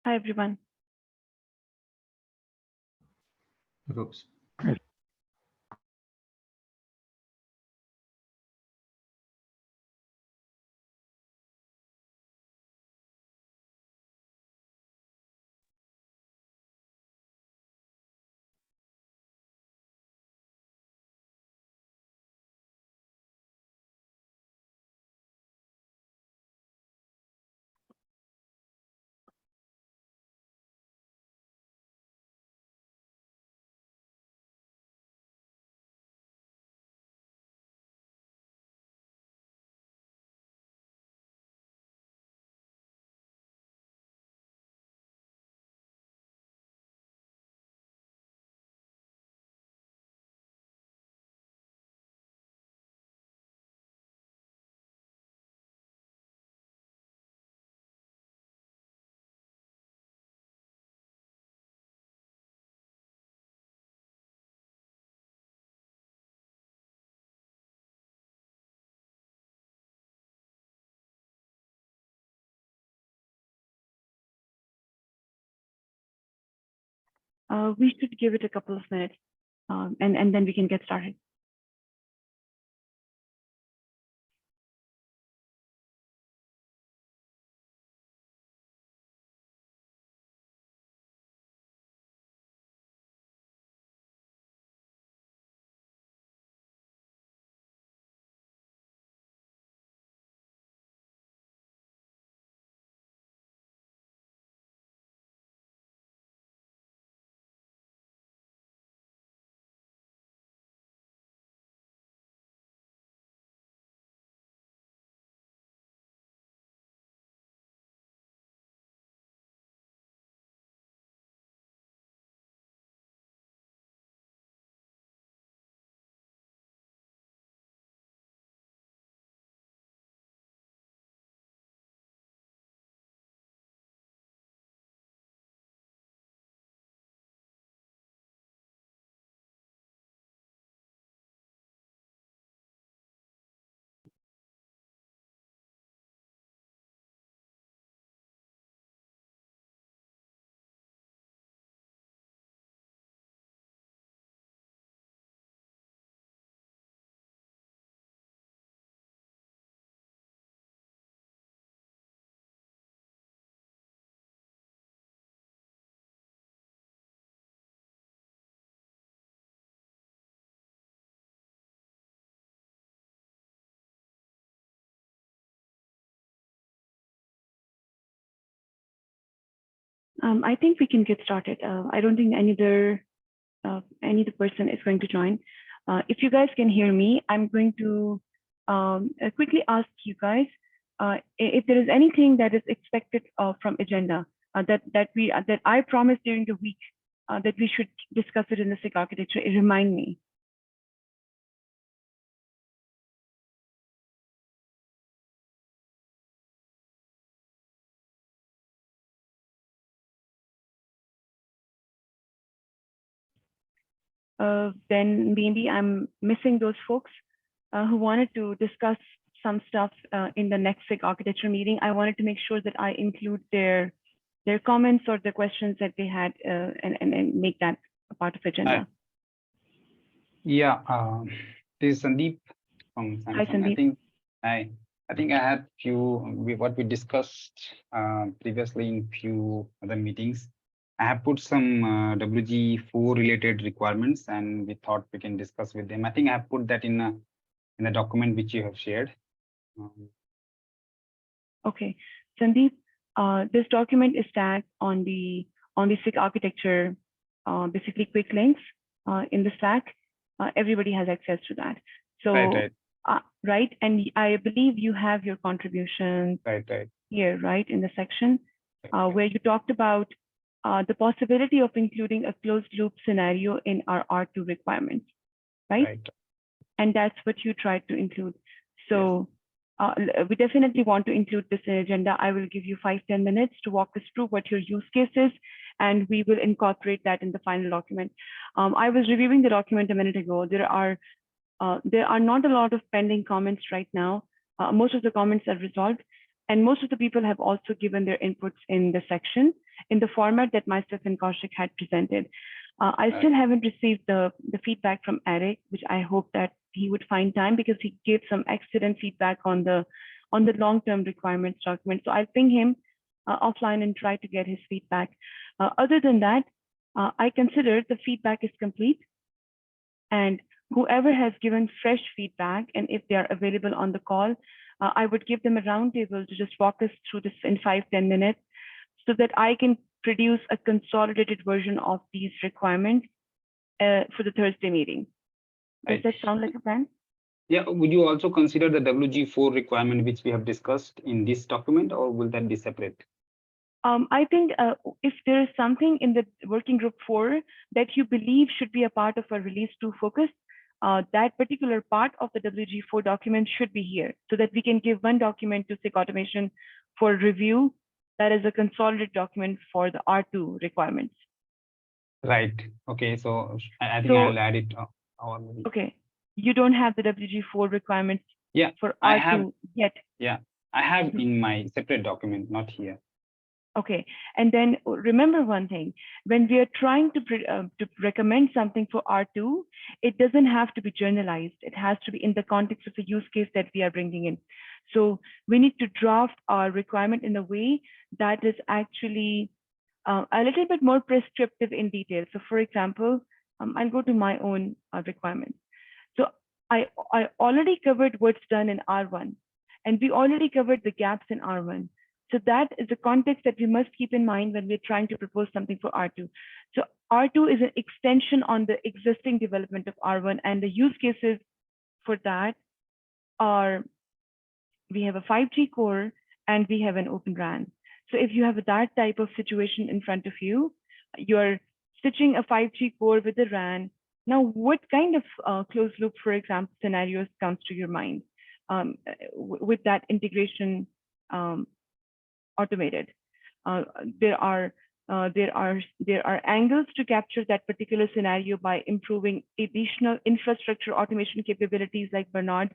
Hi, everyone. Oops. We should give it a couple of minutes, and then we can get started. I think we can get started. I don't think any other person is going to join. If you guys can hear me, I'm going to quickly ask you guys if there is anything that is expected from agenda that I promised during the week that we should discuss it in the SIG architecture. Remind me. Then maybe I'm missing those folks who wanted to discuss some stuff in the next SIG architecture meeting. I wanted to make sure that I include their comments or the questions that they had and make that a part of agenda. Yeah, this is Sandeep from Hi, Samsung. Sandeep. I think I had what we discussed previously in few other meetings. I have put some WG4 related requirements, and we thought we can discuss with them. I think I have put that in a document which you have shared. Okay, Sandeep, this document is tagged on the SIG architecture, basically quick links in the stack. Everybody has access to that. So right, and I believe you have your contributions here, right, in the section where you talked about the possibility of including a closed loop scenario in our R2 requirements, right? And that's what you tried to include. So we definitely want to include this in agenda. I will give you 5-10 minutes to walk us through what your use case is, and we will incorporate that in the final document. I was reviewing the document a minute ago. There are not a lot of pending comments right now. Most of the comments are resolved, and most of the people have also given their inputs in the section. in the format that myself and Kaushik had presented. I still haven't received the feedback from Eric, which I hope that he would find time, because he gave some excellent feedback on the long-term requirements document. So I'll ping him offline and try to get his feedback. Other than that, I consider the feedback is complete, and whoever has given fresh feedback, and if they are available on the call, I would give them a roundtable to just walk us through this in 5-10 minutes, so that I can produce a consolidated version of these requirements for the Thursday meeting. Does that sound like a plan? Yeah, would you also consider the WG4 requirement which we have discussed in this document, or will that be separate? I think if there is something in the working group 4 that you believe should be a part of a release 2 focus, that particular part of the WG4 document should be here, so that we can give one document to SIG Automation for review. That is a consolidated document for the R2 requirements. Right. Okay. So I think I'll add it. Okay. You don't have the WG4 requirements for R2 yet. Yeah, I have in my separate document, not here. Okay. And then remember one thing, when we are trying to recommend something for R2, it doesn't have to be generalized. It has to be in the context of the use case that we are bringing in. So we need to draft our requirement in a way that is actually a little bit more prescriptive in detail. So for example, I'll go to my own requirements. So I already covered what's done in R1, and we already covered the gaps in R1. So that is the context that we must keep in mind when we're trying to propose something for R2. So R2 is an extension on the existing development of R1, and the use cases for that are, we have a 5G core and we have an open RAN. So if you have that type of situation in front of you, you're stitching a 5G core with a RAN. Now, what kind of closed loop, for example, scenarios comes to your mind with that integration automated? There are angles to capture that particular scenario by improving additional infrastructure automation capabilities. Like Bernard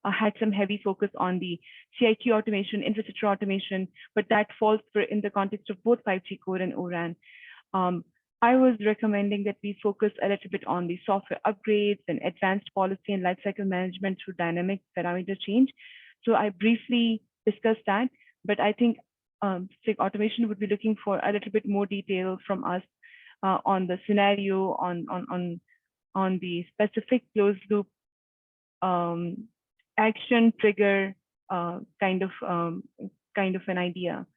had some heavy focus on the CIQ automation, infrastructure automation, but that falls in the context of both 5G core and ORAN. I was recommending that we focus a little bit on the software upgrades and advanced policy and lifecycle management through dynamic parameter change. So I briefly discussed that, but I think SIG Automation would be looking for a little bit more detail from us on the scenario, on the specific closed loop action trigger kind of an idea,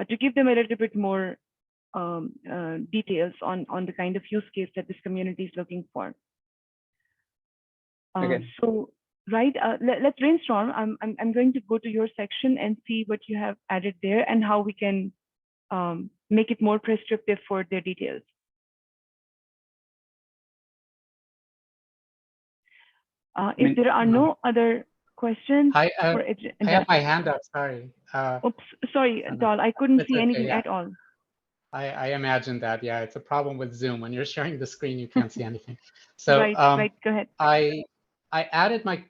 to give them a little bit more details on the kind of use case that this community is looking for. Okay. So right, let's brainstorm. I'm going to go to your section and see what you have added there and how we can make it more prescriptive for their details. If there are no other questions, I have my hand up. Sorry. Oops, sorry, Dal. I couldn't see anything yeah. at all. I imagine that. Yeah, it's a problem with Zoom. When you're sharing the screen, you can't see anything. So right, go ahead. I added my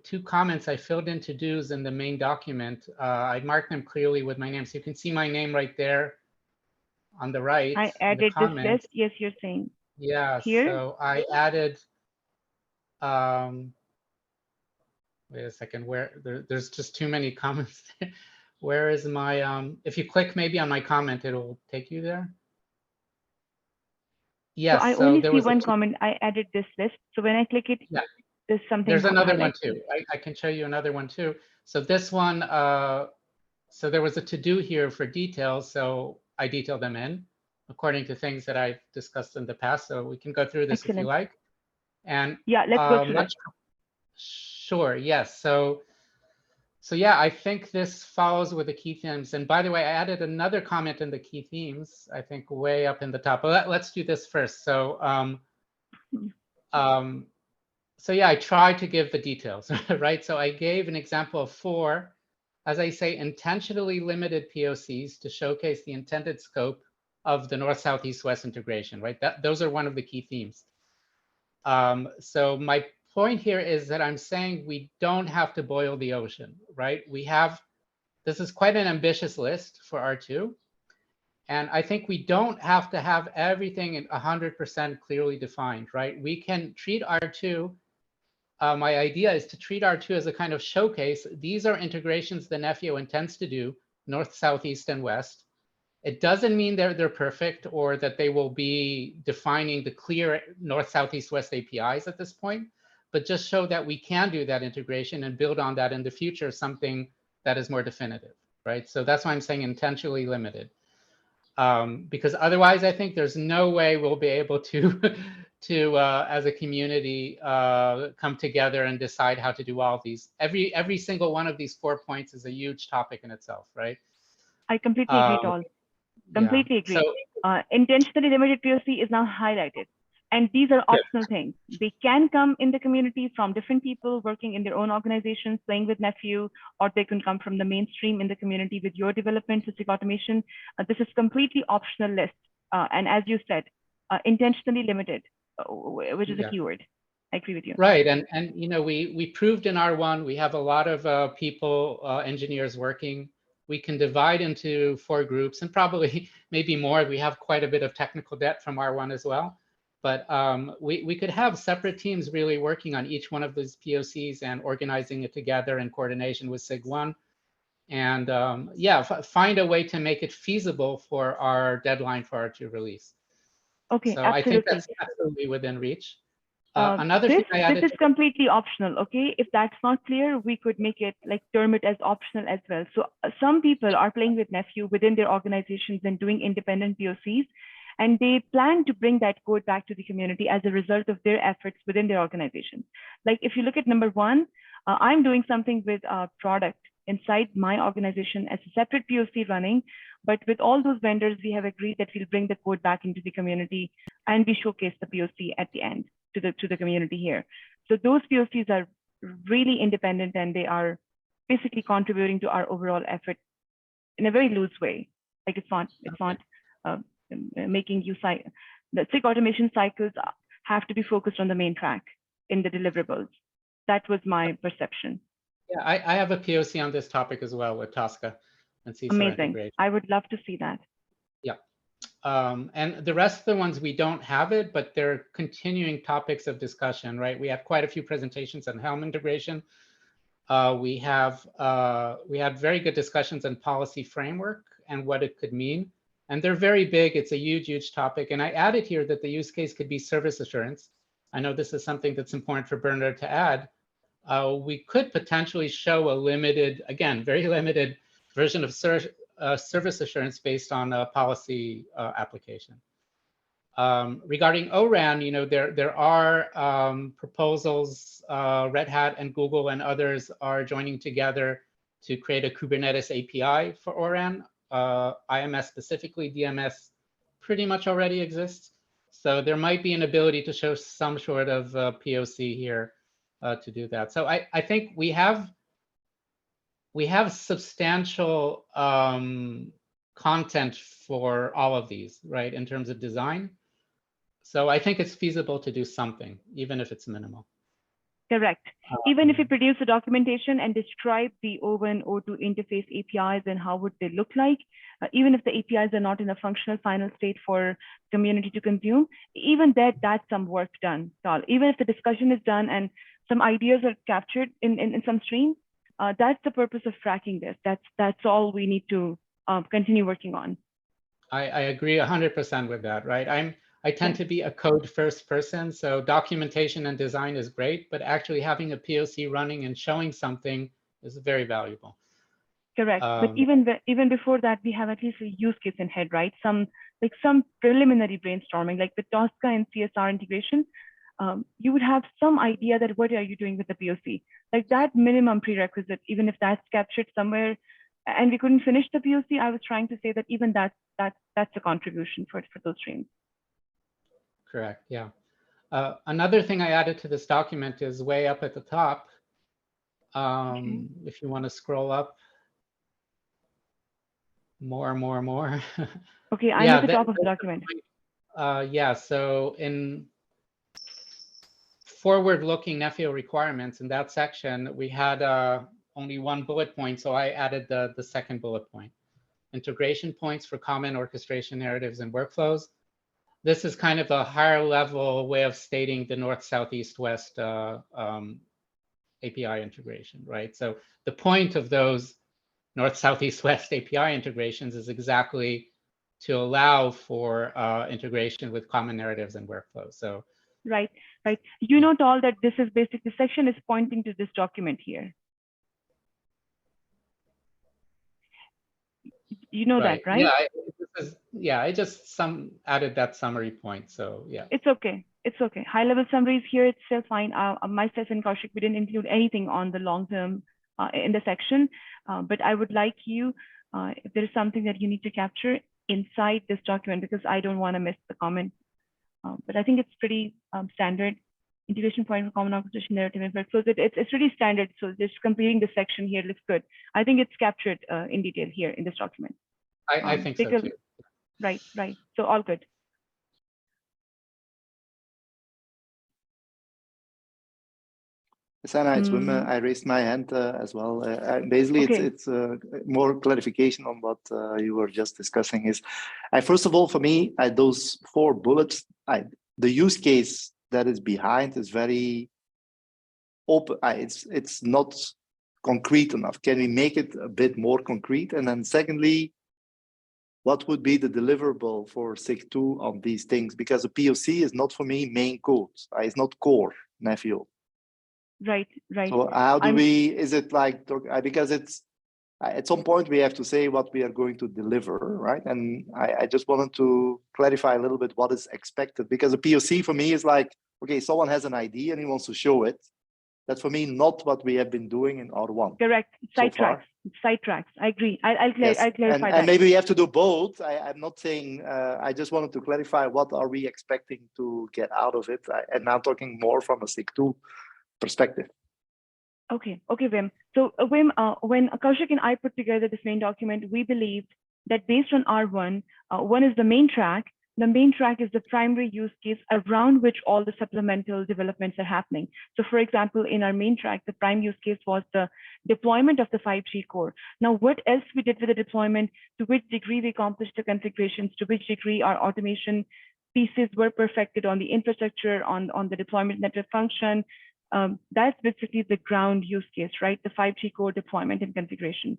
2 comments I filled in to-dos in the main document. I marked them clearly with my name. So you can see my name right there on the right. I added this list. Yes, you're saying. Yeah, here? So I added, wait a second, there's just too many comments. Where is my, if you click maybe on my comment, it'll take you there. Yes, so I only see one comment. I added this list. So when I click it, yeah, there's something. There's another one too. I can show you another one too. So this one, so there was a to-do here for details. So I detailed them in according to things that I've discussed in the past. So we can go through this if you like. And yeah, let's go through it. Sure. Yes. So yeah, I think this follows with the key themes. And by the way, I added another comment in the key themes, I think way up in the top. But let's do this first. So so yeah, I tried to give the details, right? So I gave an example of 4, as I say, intentionally limited POCs to showcase the intended scope of the North, South, East, West integration, right? Those are one of the key themes. So my point here is that I'm saying we don't have to boil the ocean, right? This is quite an ambitious list for R2. And I think we don't have to have everything 100% clearly defined, right? We can treat R2. My idea is to treat R2 as a kind of showcase. These are integrations the NEFIO intends to do, north, south, east, and west. It doesn't mean they're perfect or that they will be defining the clear north, south, east, west APIs at this point, but just show that we can do that integration and build on that in the future, something that is more definitive, right? So that's why I'm saying intentionally limited. Because otherwise, I think there's no way we'll be able to, as a community, come together and decide how to do all of these. Every single one of these 4 points is a huge topic in itself, right? I completely agree, Tal. Completely agree. So, intentionally limited POC is now highlighted. And these are optional things. They can come in the community from different people working in their own organizations, playing with NEFIO, or they can come from the mainstream in the community with your development, SIG automation. This is completely optional list. And as you said, intentionally limited, which is a keyword. I agree with you. Right, and you know, we proved in R1, we have a lot of people, engineers working. We can divide into 4 groups and probably maybe more. We have quite a bit of technical debt from R1 as well. But we could have separate teams really working on each one of these POCs and organizing it together in coordination with SIG1. And yeah, find a way to make it feasible for our deadline for R2 release. Okay, so absolutely. I think that's absolutely within reach. Another thing I added. This is completely optional, okay? If that's not clear, we could make it like term it as optional as well. So some people are playing with NEFIO within their organizations and doing independent POCs, and they plan to bring that code back to the community as a result of their efforts within their organization. Like if you look at number 1, I'm doing something with a product inside my organization as a separate POC running, but with all those vendors, we have agreed that we'll bring the code back into the community and we showcase the POC at the end to the community here. So those POCs are really independent and they are basically contributing to our overall effort in a very loose way. Like it's not making you the SIG automation cycles have to be focused on the main track in the deliverables. That was my perception. Yeah, I have a POC on this topic as well with Tosca and CISO Amazing. integration. I would love to see that. Yeah. And the rest of the ones, we don't have it, but they're continuing topics of discussion, right? We have quite a few presentations on Helm integration. We had very good discussions on policy framework and what it could mean. And they're very big. It's a huge, huge topic. And I added here that the use case could be service assurance. I know this is something that's important for Bernard to add. We could potentially show a limited, again, very limited version of service assurance based on a policy application. Regarding ORAN, you know, there are proposals. Red Hat and Google and others are joining together to create a Kubernetes API for ORAN. IMS specifically, DMS pretty much already exists. So there might be an ability to show some sort of POC here to do that. So I think we have substantial content for all of these, right, in terms of design. So I think it's feasible to do something, even if it's minimal. Correct. Even if you produce a documentation and describe the O1, O2 interface APIs and how would they look like, even if the APIs are not in a functional final state for community to consume, even that's some work done. Even if the discussion is done and some ideas are captured in some stream, that's the purpose of tracking this. That's all we need to continue working on. I agree 100% with that, right? I tend to be a code first person, so documentation and design is great, but actually having a POC running and showing something is very valuable. Correct. But even before that, we have at least a use case in head, right? Some preliminary brainstorming, like with Tosca and CSR integration, you would have some idea that what are you doing with the POC? Like that minimum prerequisite, even if that's captured somewhere and we couldn't finish the POC, I was trying to say that even that's a contribution for those streams. Correct, yeah. Another thing I added to this document is way up at the top. If you want to scroll up more. Okay, I'm at the top of the document. Yeah, so in forward-looking NEFIO requirements, in that section, we had only one bullet point, so I added the second bullet point. integration points for common orchestration narratives and workflows. This is kind of a higher level way of stating the north, south, east, west API integration, right? So the point of those north, south, east, west API integrations is exactly to allow for integration with common narratives and workflows. So right. You note all that this is basically, the section is pointing to this document here. You know that, right? I just added that summary point. So yeah. It's okay. High level summaries here, it's still fine. Myself and Kaushik, we didn't include anything on the long term in the section, but I would like you, if there is something that you need to capture inside this document, because I don't want to miss the comment. But I think it's pretty standard. Integration point for common orchestration narrative and workflows. It's really standard. So just completing the section here looks good. I think it's captured in detail here in this document. I think so too. Right. So all good. Sana, it's Wim. I raised my hand as well. Basically, okay. it's more clarification on what you were just discussing. Is first of all, for me, those 4 bullets, the use case that is behind is very open. It's not concrete enough. Can we make it a bit more concrete? And then secondly, what would be the deliverable for SIG2 on these things? Because a POC is not for me main code. It's not core, Nephew. Right. So how do is it like, because it's, at some point we have to say what we are going to deliver, right? And I just wanted to clarify a little bit what is expected, because a POC for me is like, okay, someone has an idea and he wants to show it. That's for me not what we have been doing in R1. Correct. Sidetracks. I agree. I'll clarify that. And maybe we have to do both. I'm not saying. I just wanted to clarify what are we expecting to get out of it, and now talking more from a SIG2 perspective. Okay, Wim. So Wim, when Kaushik and I put together this main document, we believed that based on R1, one is the main track. The main track is the primary use case around which all the supplemental developments are happening. So for example, in our main track, the prime use case was the deployment of the 5G core. Now, what else we did with the deployment, to which degree we accomplished the configurations, to which degree our automation pieces were perfected on the infrastructure, on the deployment network function. That's basically the ground use case, right? The 5G core deployment and configuration.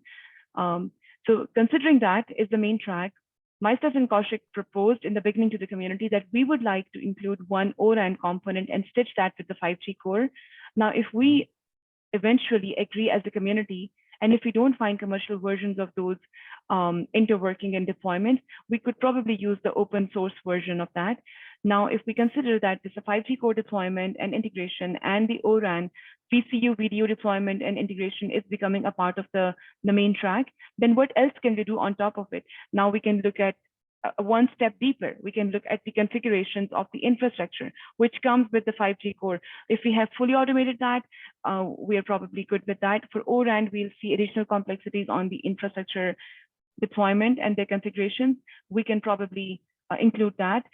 So considering that is the main track, myself and Kaushik proposed in the beginning to the community that we would like to include one ORAN component and stitch that with the 5G core. Now, if we eventually agree as a community, and if we don't find commercial versions of those interworking and deployment, we could probably use the open source version of that. Now, if we consider that this is a 5G core deployment and integration and the ORAN VCU video deployment and integration is becoming a part of the main track, then what else can we do on top of it? Now we can look at one step deeper. We can look at the configurations of the infrastructure, which comes with the 5G core. If we have fully automated that, we are probably good with that. For ORAN, we'll see additional complexities on the infrastructure deployment and their configurations. We can probably include that.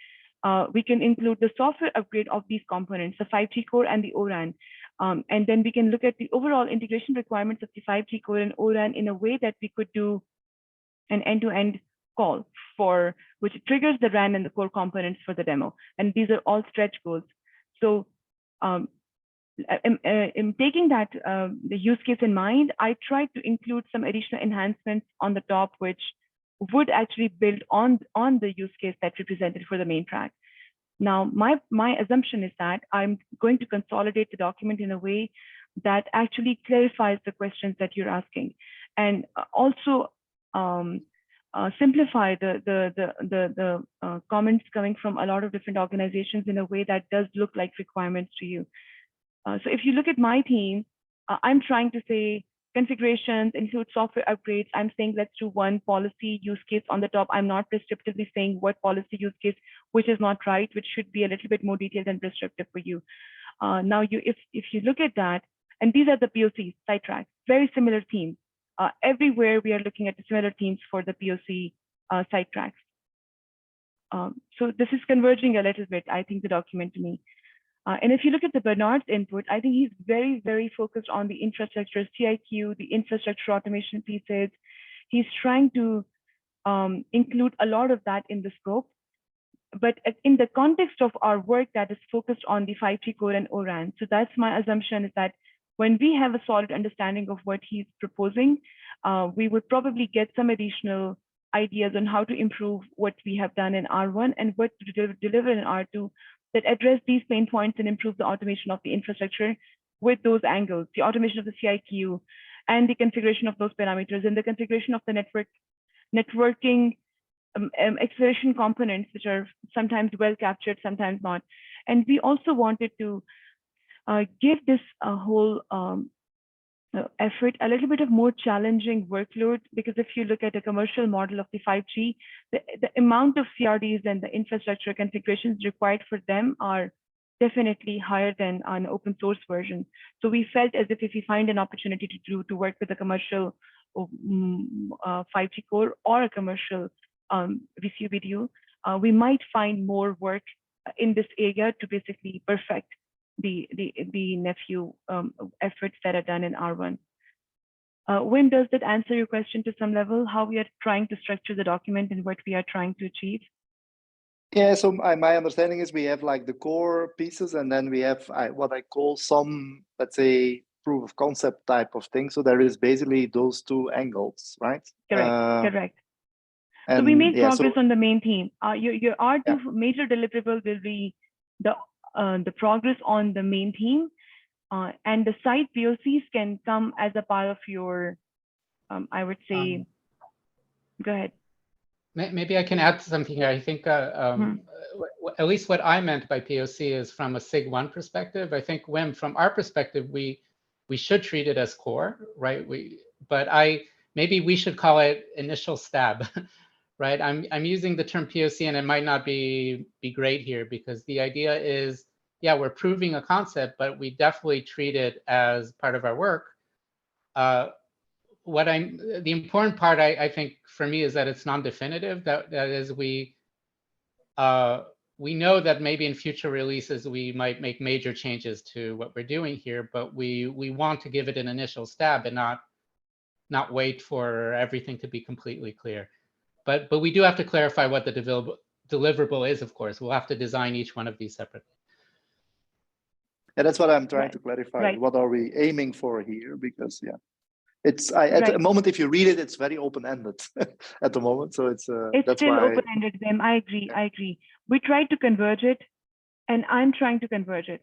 We can include the software upgrade of these components, the 5G core and the ORAN. And then we can look at the overall integration requirements of the 5G core and ORAN in a way that we could do an end-to-end call for which triggers the RAN and the core components for the demo. And these are all stretch goals. So in taking that the use case in mind, I tried to include some additional enhancements on the top, which would actually build on the use case that we presented for the main track. Now, my assumption is that I'm going to consolidate the document in a way that actually clarifies the questions that you're asking, and also simplify the comments coming from a lot of different organizations in a way that does look like requirements to you. So if you look at my team, I'm trying to say configurations include software upgrades. I'm saying let's do one policy use case on the top. I'm not prescriptively saying what policy use case, which is not right, which should be a little bit more detailed and prescriptive for you. Now, if you look at that, and these are the POCs, sidetracks, very similar themes. Everywhere we are looking at the similar themes for the POC sidetracks. So this is converging a little bit, I think, the document to me. And if you look at the Bernard's input, I think he's very, very focused on the infrastructure, CIQ, the infrastructure automation pieces. He's trying to include a lot of that in the scope. But in the context of our work that is focused on the 5G core and ORAN, so that's my assumption, is that when we have a solid understanding of what he's proposing, we would probably get some additional ideas on how to improve what we have done in R1 and what to deliver in R2 that address these pain points and improve the automation of the infrastructure with those angles, the automation of the CIQ and the configuration of those parameters and the configuration of the networking acceleration components, which are sometimes well captured, sometimes not. And we also wanted to give this whole effort a little bit of more challenging workload, because if you look at a commercial model of the 5G, the amount of CRDs and the infrastructure configurations required for them are definitely higher than an open source version. So we felt as if we find an opportunity to work with a commercial 5G core or a commercial VCU video, we might find more work in this area to basically perfect the nephew efforts that are done in R1. Wim, does that answer your question to some level, how we are trying to structure the document and what we are trying to achieve? Yeah, so my understanding is we have like the core pieces, and then we have what I call some, let's say, proof of concept type of thing. So there is basically those two angles, right? Correct, correct. And so we make yeah, progress so, on the main theme. Your R2 major deliverable will be the progress on the main theme, and the side POCs can come as a part of your, I would say, go ahead. Maybe I can add something here. I think at least what I meant by POC is from a SIG-1 perspective. I think, Wim, from our perspective, we should treat it as core, right? But maybe we should call it initial stab, right? I'm using the term POC, and it might not be great here, because the idea is, yeah, we're proving a concept, but we definitely treat it as part of our work. The important part, I think, for me, is that it's non-definitive. That is, we know that maybe in future releases we might make major changes to what we're doing here, but we want to give it an initial stab and not wait for everything to be completely clear. But we do have to clarify what the deliverable is. Of course, we'll have to design each one of these separately. Yeah, that's what I'm trying to clarify. Right. What are we aiming for here? Because it's at the moment, if you read it, it's very open-ended at the moment. So it's that's still why open-ended, Wim. I agree. I agree. We tried to converge it, and I'm trying to converge it.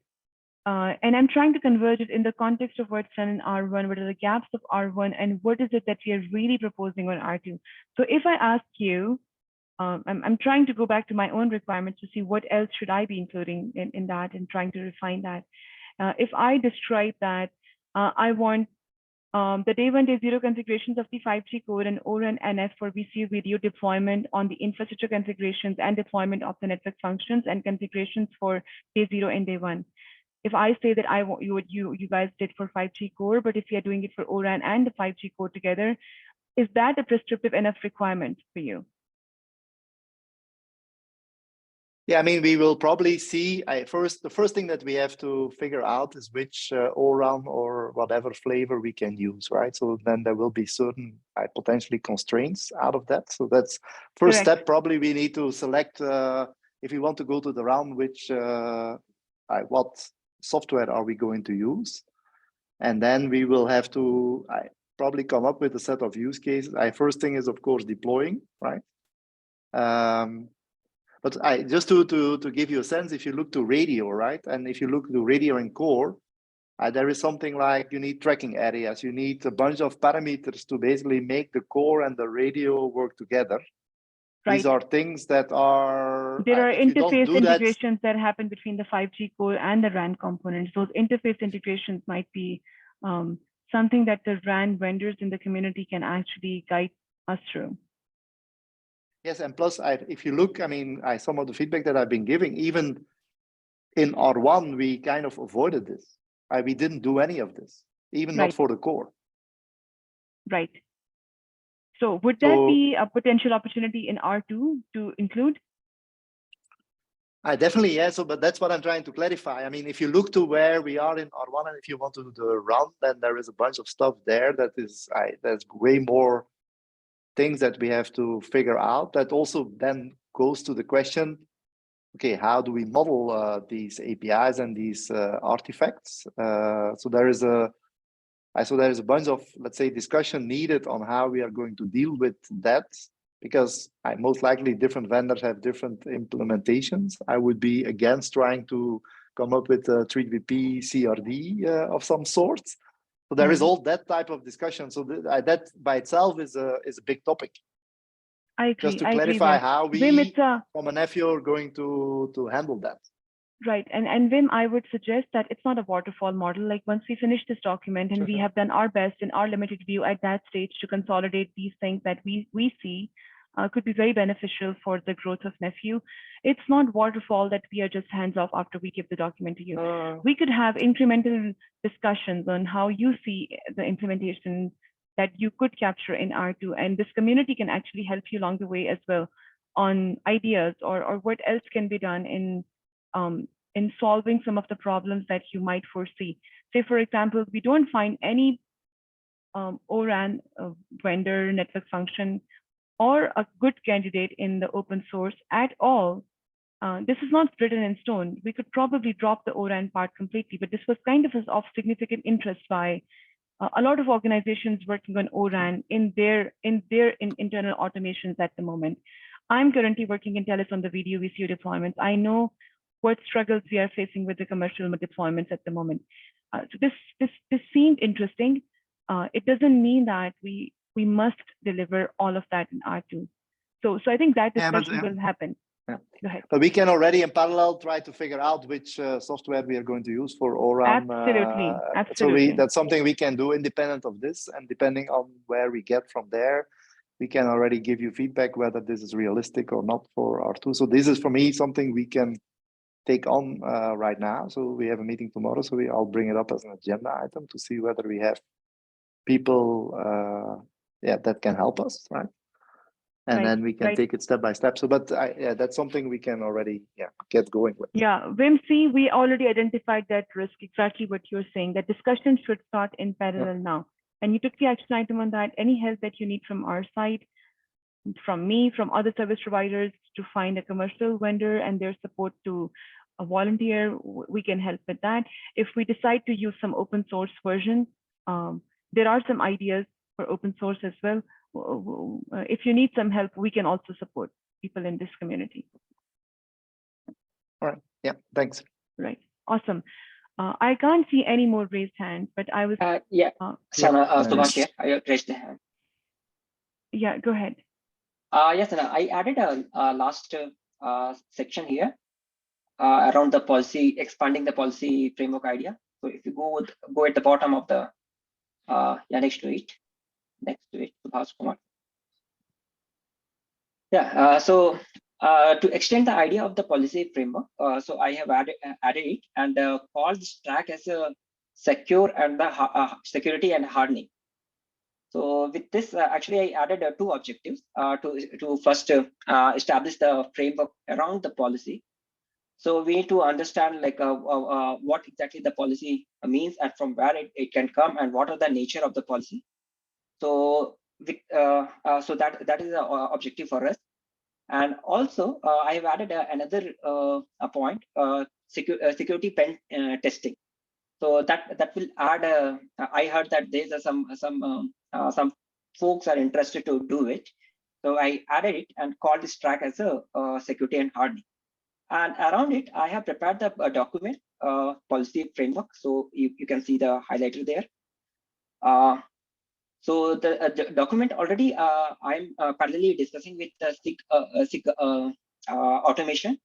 And I'm trying to converge it in the context of what's done in R1, what are the gaps of R1, and what is it that we are really proposing on R2. So if I ask you, I'm trying to go back to my own requirements to see what else should I be including in that, and trying to refine that. If I describe that, I want the day 1, day 0 configurations of the 5G core and ORAN NF for VCU video deployment on the infrastructure configurations and deployment of the network functions and configurations for day 0 and day 1. If I say that I want you guys did for 5G core, but if you're doing it for ORAN and the 5G core together, is that a prescriptive enough requirement for you? Yeah, I mean, we will probably see. The first thing that we have to figure out is which ORAN or whatever flavor we can use, right? So then there will be certain potentially constraints out of that. So that's first Correct. step. Probably we need to select if we want to go to the round, which what software are we going to use, and then we will have to probably come up with a set of use cases. First thing is, of course, deploying, right? But just to give you a sense, if you look to radio, right, and if you look to radio and core, there is something like you need tracking areas, you need a bunch of parameters to basically make the core and the radio work together. Right. These are things that are there are interface integrations that happen between the 5G core and the RAN components. Those interface integrations might be something that the RAN vendors in the community can actually guide us through. Yes, and plus, if you look, I mean, some of the feedback that I've been giving, even in R1, we kind of avoided this. We didn't do any of this, even not for the core. Right. So would that be a potential opportunity in R2 to include? Definitely, yeah. So, but that's what I'm trying to clarify. I mean, if you look to where we are in R1, and if you want to do the run, then there is a bunch of stuff there that is that's way more things that we have to figure out. That also then goes to the question, okay, how do we model these APIs and these artifacts? So there is a bunch of, let's say, discussion needed on how we are going to deal with that, because most likely different vendors have different implementations. I would be against trying to come up with a 3GPP CRD of some sort. So there is all that type of discussion. So that by itself is a big topic. I agree. Just to clarify how we, Wim, from an FO, are going to handle that. Right. And Wim, I would suggest that it's not a waterfall model. Like once we finish this document and we have done our best in our limited view at that stage to consolidate these things that we see could be very beneficial for the growth of Nephew. It's not waterfall that we are just hands off after we give the document to you. We could have incremental discussions on how you see the implementation that you could capture in R2. And this community can actually help you along the way as well on ideas or what else can be done in solving some of the problems that you might foresee. Say, for example, we don't find any ORAN vendor network function or a good candidate in the open source at all. This is not written in stone. We could probably drop the ORAN part completely, but this was kind of of significant interest by a lot of organizations working on ORAN in their internal automations at the moment. I'm currently working in TELUS on the video VCU deployments. I know what struggles we are facing with the commercial deployments at the moment. So this seemed interesting. It doesn't mean that we must deliver all of that in R2. So I think that discussion will happen. Yeah. Go ahead. But we can already in parallel try to figure out which software we are going to use for ORAN. Absolutely. So that's something we can do independent of this, and depending on where we get from there, we can already give you feedback whether this is realistic or not for R2. So this is for me something we can take on right now. So we have a meeting tomorrow, so I'll bring it up as an agenda item to see whether we have people that can help us, right? And then we can take it step by step. So, but that's something we can already get going with. Yeah, Wim, see, we already identified that risk, exactly what you're saying, that discussion should start in parallel now. And you took the action item on that. Any help that you need from our side, from me, from other service providers to find a commercial vendor and their support to a volunteer, we can help with that. If we decide to use some open source version, there are some ideas for open source as well. If you need some help, we can also support people in this community. All right. Yeah, thanks. Right. Awesome. I can't see any more raised hands, but I was. Sana, Subhash here. I raised the hand. Yeah, go ahead. Yes, Sana, I added a last section here around the policy, expanding the policy framework idea. So if you go at the bottom of the next to it, Subhash Kumar. Yeah. So to extend the idea of the policy framework, so I have added it and called this track as a secure and the security and hardening. So with this, actually, I added two objectives to first establish the framework around the policy. So we need to understand like what exactly the policy means and from where it can come and what are the nature of the policy. So with, so that is an objective for us. And also, I have added another point, security pen testing. So that will add. I heard that there's some folks are interested to do it. So I added it and called this track as a security and hardening. And around it, I have prepared the document policy framework. So you can see the highlighter there. So the document already I'm parallelly discussing with the SIG automation.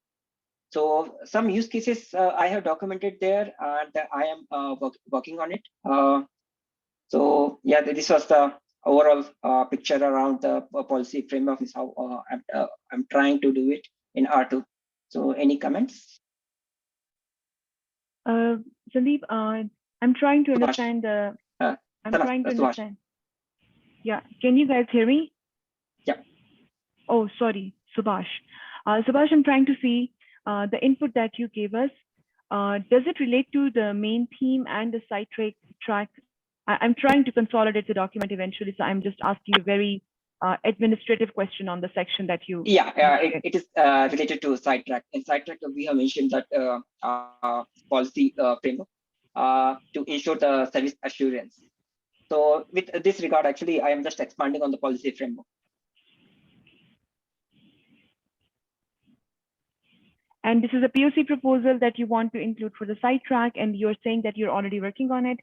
So some use cases I have documented there, and I am working on it. So yeah, this was the overall picture around the policy framework. Is how I'm trying to do it in R2. So any comments? Sandeep, I'm trying to understand the. I'm trying to understand. Yeah, can you guys hear me? Yeah. Oh, sorry, Subhash. Subhash, I'm trying to see the input that you gave us. Does it relate to the main theme and the site track? I'm trying to consolidate the document eventually, so I'm just asking you very administrative question on the section that you. Yeah, it is related to sidetrack. In sidetrack, we have mentioned that policy framework to ensure the service assurance. So with this regard, actually, I am just expanding on the policy framework. And this is a POC proposal that you want to include for the sidetrack, and you're saying that you're already working on it.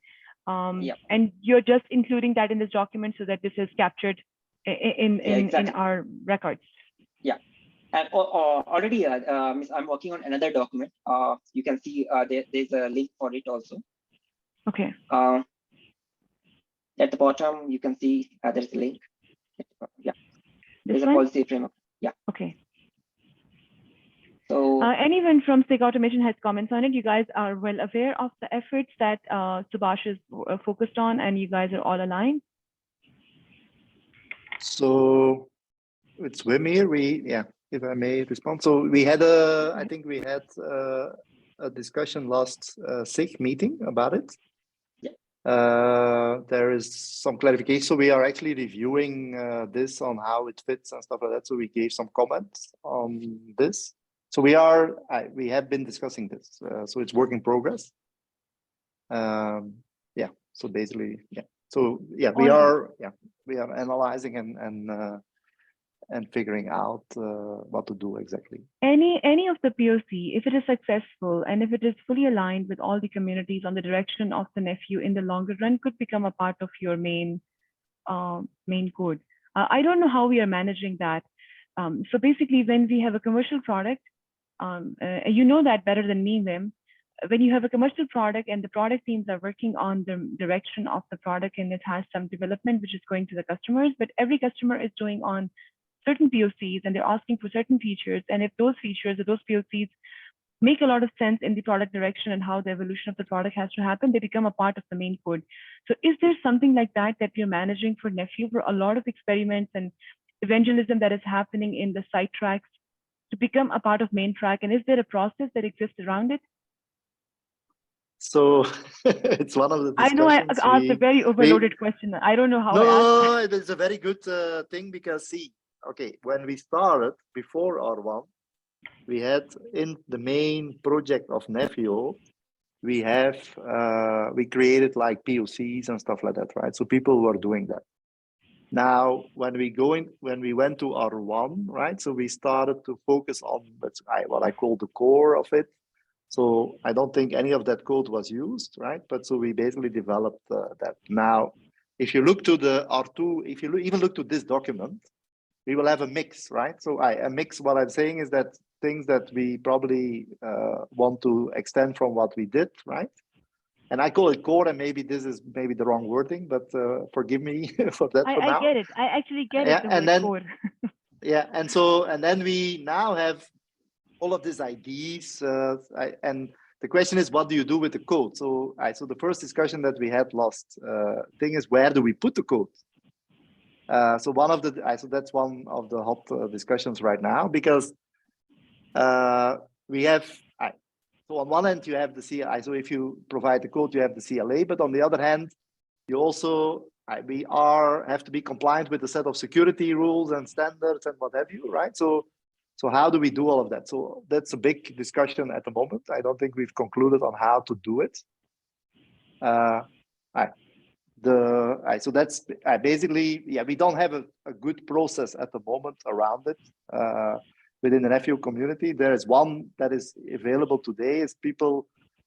And you're just including that in this document so that this is captured in our records. Yeah. And already, I'm working on another document. You can see there's a link for it also. Okay. At the bottom, you can see there's a link. Yeah. There's a policy framework. Yeah. Okay. So anyone from SIG Automation has comments on it. You guys are well aware of the efforts that Subhash is focused on, and you guys are all aligned. So it's Wim here. If I may respond. So we had I think we had a discussion last SIG meeting about it. Yeah. There is some clarification. So we are actually reviewing this on how it fits and stuff like that. So we gave some comments on this. So we have been discussing this. So it's work in progress. Yeah. So basically, yeah. So yeah, we are analyzing and figuring out what to do exactly. Any of the POC, if it is successful and if it is fully aligned with all the communities on the direction of the nephew in the longer run, could become a part of your main code. I don't know how we are managing that. So basically, when we have a commercial product, you know that better than me, Wim. When you have a commercial product and the product teams are working on the direction of the product and it has some development which is going to the customers, but every customer is doing on certain POCs and they're asking for certain features. And if those features or those POCs make a lot of sense in the product direction and how the evolution of the product has to happen, they become a part of the main code. So is there something like that that you're managing for Nephew, for a lot of experiments and evangelism that is happening in the side tracks to become a part of main track? And is there a process that exists around it? So it's one of the discussions. I know I asked a very overloaded question. I don't know how I asked. No, it is a very good thing because see, okay, when we started before R1, we had in the main project of Nephew, we created like POCs and stuff like that, right? So people were doing that. Now, when we went to R1, right? So we started to focus on what I call the core of it. So I don't think any of that code was used, right? But so we basically developed that. Now, if you look to the R2, if you even look to this document, we will have a mix, right? So a mix, what I'm saying is that things that we probably want to extend from what we did, right? And I call it core, and maybe this is maybe the wrong wording, but forgive me for that for now. I get it. I actually get it. And then, yeah, and then we now have all of these IDs, and the question is, what do you do with the code? So, so the first discussion that we had last thing is, where do we put the code? So so that's one of the hot discussions right now, because we have. So on one hand, you have the CLI. So if you provide the code, you have the CLA. But on the other hand, you also have to be compliant with a set of security rules and standards and what have you, right? So how do we do all of that? So that's a big discussion at the moment. I don't think we've concluded on how to do it. So that's basically, yeah, we don't have a good process at the moment around it. Within the Nephew community, there is one that is available today, is people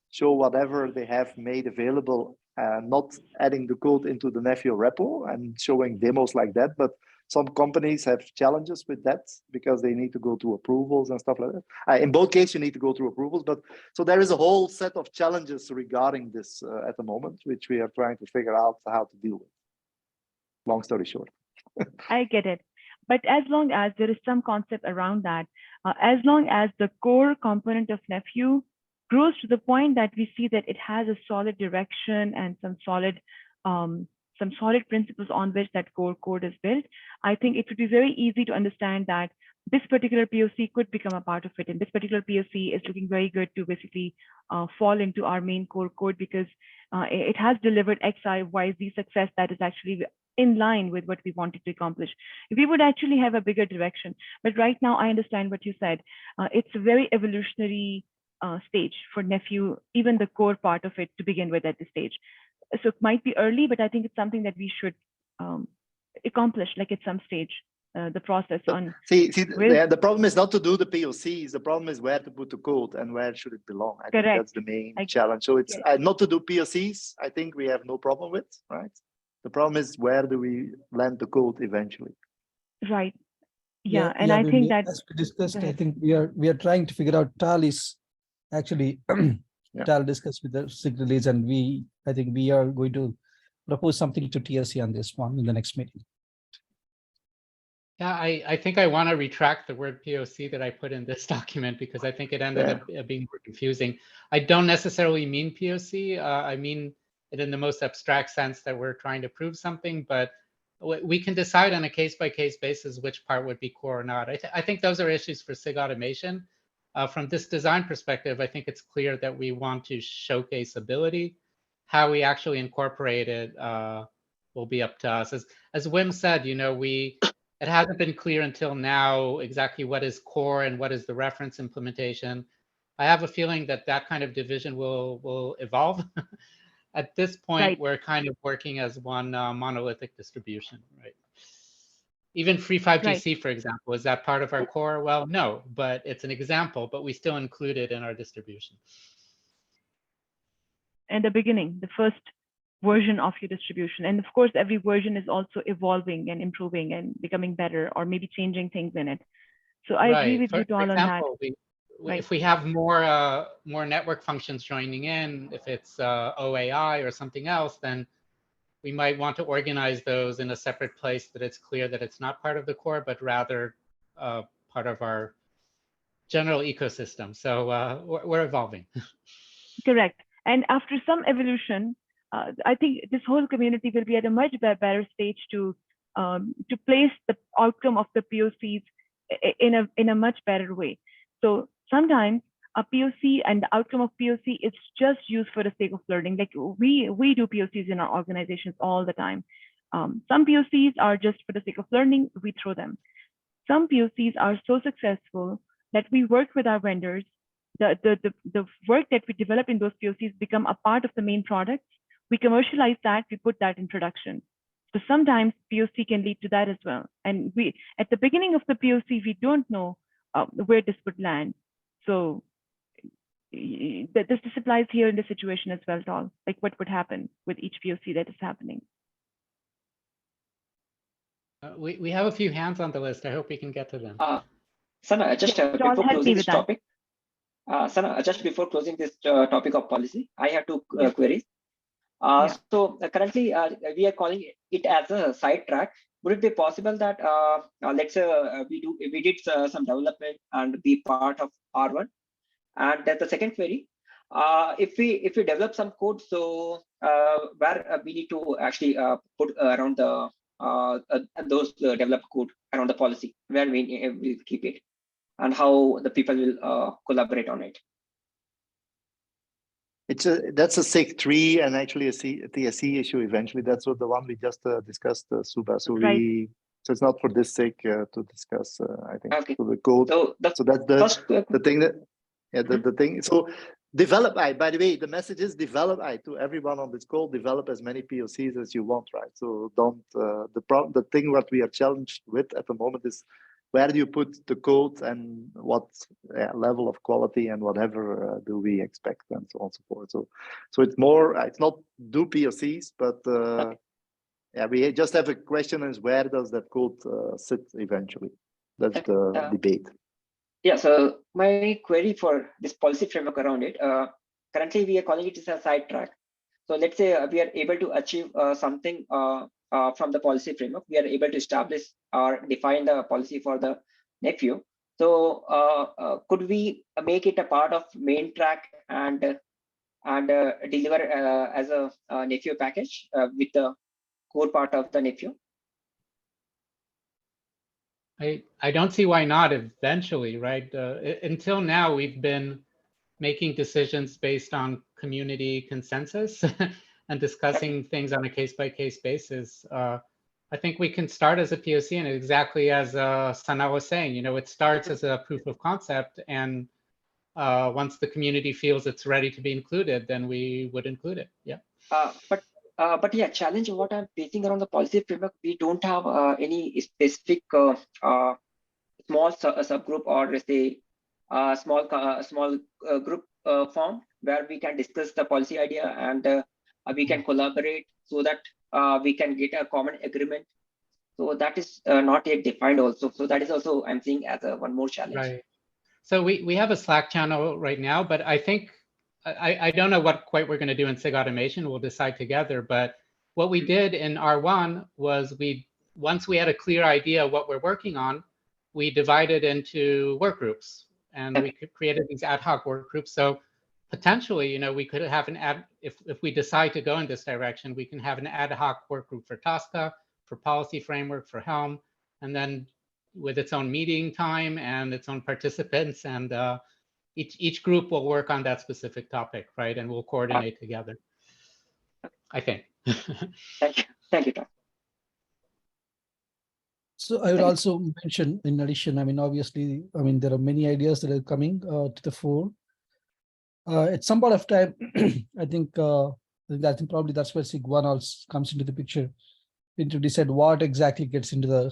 show whatever they have made available, not adding the code into the Nephew repo and showing demos like that. But some companies have challenges with that because they need to go through approvals and stuff like that. In both cases, you need to go through approvals. But so there is a whole set of challenges regarding this at the moment, which we are trying to figure out how to deal with. Long story short. I get it. But as long as there is some concept around that, as long as the core component of Nephew grows to the point that we see that it has a solid direction and some solid principles on which that core code is built, I think it would be very easy to understand that this particular POC could become a part of it. And this particular POC is looking very good to basically fall into our main core code because it has delivered X, Y, Z success that is actually in line with what we wanted to accomplish. We would actually have a bigger direction. But right now, I understand what you said. It's a very evolutionary stage for Nephew, even the core part of it to begin with at this stage. So it might be early, but I think it's something that we should accomplish, like at some stage, the process on. See, the problem is not to do the POCs. The problem is where to put the code and where should it belong. I think that's the main challenge. So it's not to do POCs. I think we have no problem with, right? The problem is where do we land the code eventually? Right. Yeah, and I think that as we discussed, I think we are trying to figure out TAL is actually TAL discussed with the SIG release, and I think we are going to propose something to TSC on this one in the next meeting. Yeah, I think I want to retract the word POC that I put in this document because I think it ended up being more confusing. I don't necessarily mean POC. I mean it in the most abstract sense that we're trying to prove something, but we can decide on a case-by-case basis which part would be core or not. I think those are issues for SIG automation. From this design perspective, I think it's clear that we want to showcase ability. How we actually incorporate it will be up to us. As Wim said, you know, it hasn't been clear until now exactly what is core and what is the reference implementation. I have a feeling that that kind of division will evolve. At this point, we're kind of working as one monolithic distribution, right? Even Free5GC, for example, is that part of our core? Well, no, but it's an example, but we still include it in our distribution. And the beginning, the first version of your distribution. And of course, every version is also evolving and improving and becoming better, or maybe changing things in it. So I agree with you, Tal, on that. If we have more network functions joining in, if it's OAI or something else, then we might want to organize those in a separate place that it's clear that it's not part of the core, but rather part of our general ecosystem. So we're evolving. Correct. And after some evolution, I think this whole community will be at a much better stage to place the outcome of the POCs in a much better way. So sometimes a POC and the outcome of POC is just used for the sake of learning. Like we do POCs in our organizations all the time. Some POCs are just for the sake of learning, we throw them. Some POCs are so successful that we work with our vendors. The work that we develop in those POCs become a part of the main products. We commercialize that, we put that in production. So sometimes POC can lead to that as well. And we, at the beginning of the POC, we don't know where this would land. So this applies here in this situation as well, Tal. Like what would happen with each POC that is happening. We have a few hands on the list. I hope we can get to them. Sana, just before closing this topic, Sana, just before closing this topic of policy, I have two queries. So currently we are calling it as a sidetrack. Would it be possible that let's say we did some development and be part of R1? And then the second query, if we develop some code, so where we need to actually put around the those developed code around the policy, where we keep it, and how the people will collaborate on it. That's a SIG 3 and actually a TSC issue eventually. That's what the one we just discussed, Suba. So so it's not for this SIG to discuss. I think so the code. So that's the thing that the thing. So develop. By the way, the message is develop. To everyone on this call, develop as many POCs as you want, right? So don't the thing what we are challenged with at the moment is, where do you put the code and what level of quality and whatever do we expect and so on and so forth. So it's more, it's not do POCs, but we just have a question is where does that code sit eventually? That's the debate. Yeah, so my query for this policy framework around it, currently we are calling it as a sidetrack. So let's say we are able to achieve something from the policy framework, we are able to establish or define the policy for the Nephew. So could we make it a part of main track and deliver as a Nephew package with the core part of the Nephew? I don't see why not eventually, right? Until now, we've been making decisions based on community consensus and discussing things on a case-by-case basis. I think we can start as a POC, and exactly as Sana was saying, it starts as a proof of concept, and once the community feels it's ready to be included, then we would include it. Yeah. But yeah, challenge what I'm facing around the policy framework, we don't have any specific small subgroup, or let's say small group form where we can discuss the policy idea, and we can collaborate so that we can get a common agreement. So that is not yet defined also. So that is also I'm seeing as one more challenge. Right. So we have a Slack channel right now, but I think I don't know what quite we're going to do in SIG automation. We'll decide together. But what we did in R1 was once we had a clear idea of what we're working on, we divided into work groups, and we created these ad hoc work groups. So potentially, we could have if we decide to go in this direction, we can have an ad hoc work group for Tosca, for policy framework, for Helm, and then with its own meeting time and its own participants, and each group will work on that specific topic, right? And we'll coordinate together, I think. Thank you, Tom. So I would also mention, in addition, obviously, there are many ideas that are coming to the fore. At some point of time, I think probably that's where SIG1 also comes into the picture, to decide what exactly gets into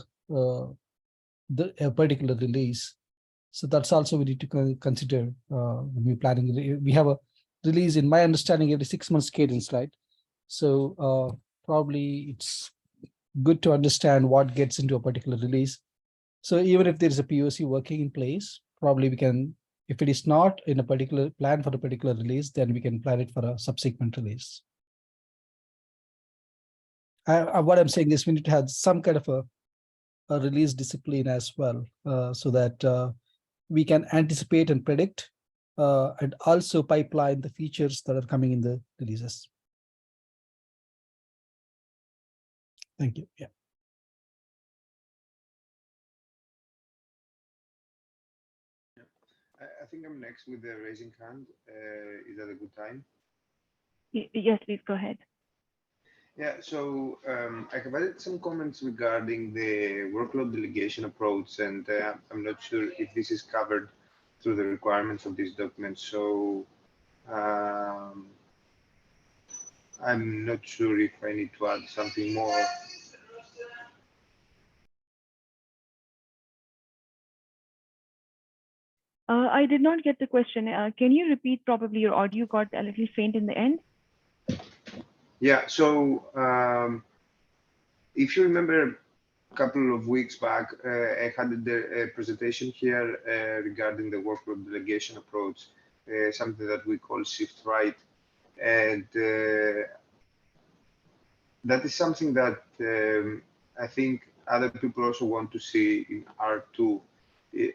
a particular release. So that's also we need to consider when we're planning. We have a release, in my understanding, every 6 months cadence, right? So probably it's good to understand what gets into a particular release. So even if there's a POC working in place, probably we can, if it is not in a particular plan for a particular release, then we can plan it for a subsequent release. What I'm saying is we need to have some kind of a release discipline as well, so that we can anticipate and predict, and also pipeline the features that are coming in the releases. Thank you. Yeah. I think I'm next with the raising hand. Is that a good time? Yes, please go ahead. Yeah, so I have added some comments regarding the workload delegation approach, and I'm not sure if this is covered through the requirements of this document. So I'm not sure if I need to add something more. I did not get the question. Can you repeat? Probably your audio got a little faint in the end. Yeah, so if you remember a couple of weeks back, I had a presentation here regarding the workload delegation approach, something that we call shift right. And that is something that I think other people also want to see in R2.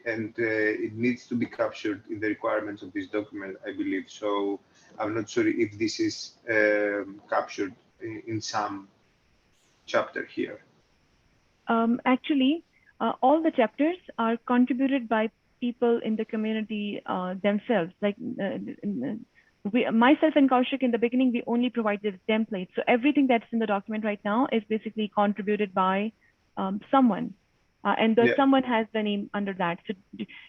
And it needs to be captured in the requirements of this document, I believe. So I'm not sure if this is captured in some chapter here. Actually, all the chapters are contributed by people in the community themselves. Like myself and Kaushik, in the beginning, we only provided a template. So everything that's in the document right now is basically contributed by someone. And someone has the name under that. So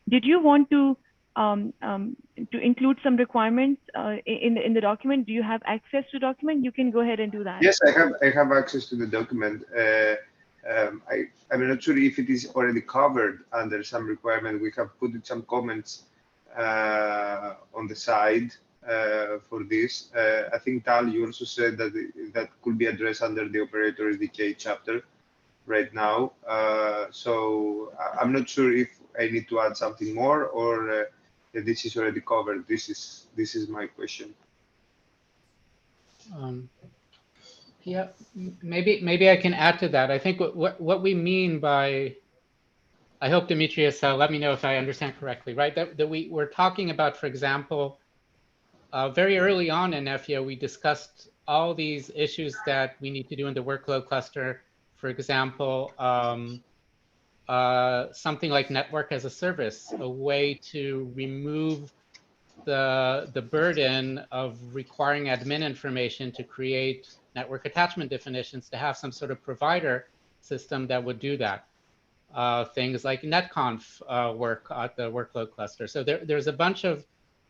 did you want to include some requirements in the document? Do you have access to document? You can go ahead and do that. Yes, I have access to the document. I'm not sure if it is already covered under some requirement. We have put some comments on the side for this. I think Tal, you also said that that could be addressed under the operator SDK chapter right now. So I'm not sure if I need to add something more, or this is already covered. This is my question. Yeah, maybe I can add to that. I think what we mean by, I hope Demetrius, let me know if I understand correctly, right? That we're talking about, for example, very early on in FEO, we discussed all these issues that we need to do in the workload cluster. For example, something like network as a service, a way to remove the burden of requiring admin information to create network attachment definitions, to have some sort of provider system that would do that. Things like netconf work at the workload cluster. So there's a bunch of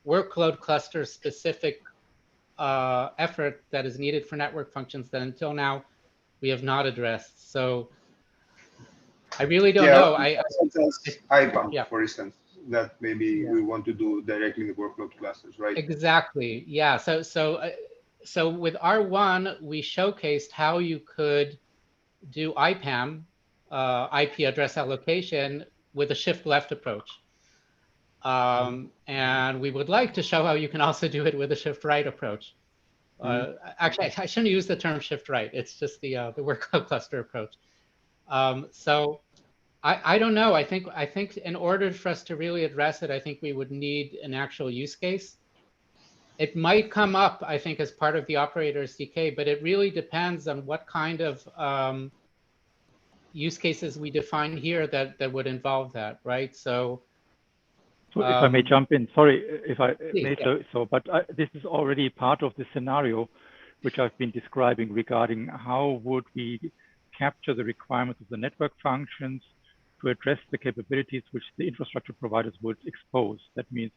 workload cluster specific effort that is needed for network functions that until now we have not addressed. So I really don't know. Such as IBAM, yeah. for instance, that maybe we want to do directly in the workload clusters, right? Exactly. Yeah. So with R1, we showcased how you could do IPAM, IP address allocation, with a shift left approach. And we would like to show how you can also do it with a shift right approach. Actually, I shouldn't use the term shift right. It's just the workload cluster approach. So I don't know. I think in order for us to really address it, I think we would need an actual use case. It might come up, I think, as part of the operator SDK, but it really depends on what kind of use cases we define here that would involve that, right? So if I may jump in, sorry if I please, may but this is already part of the scenario which I've been describing regarding how would we capture the requirements of the network functions to address the capabilities which the infrastructure providers would expose. That means,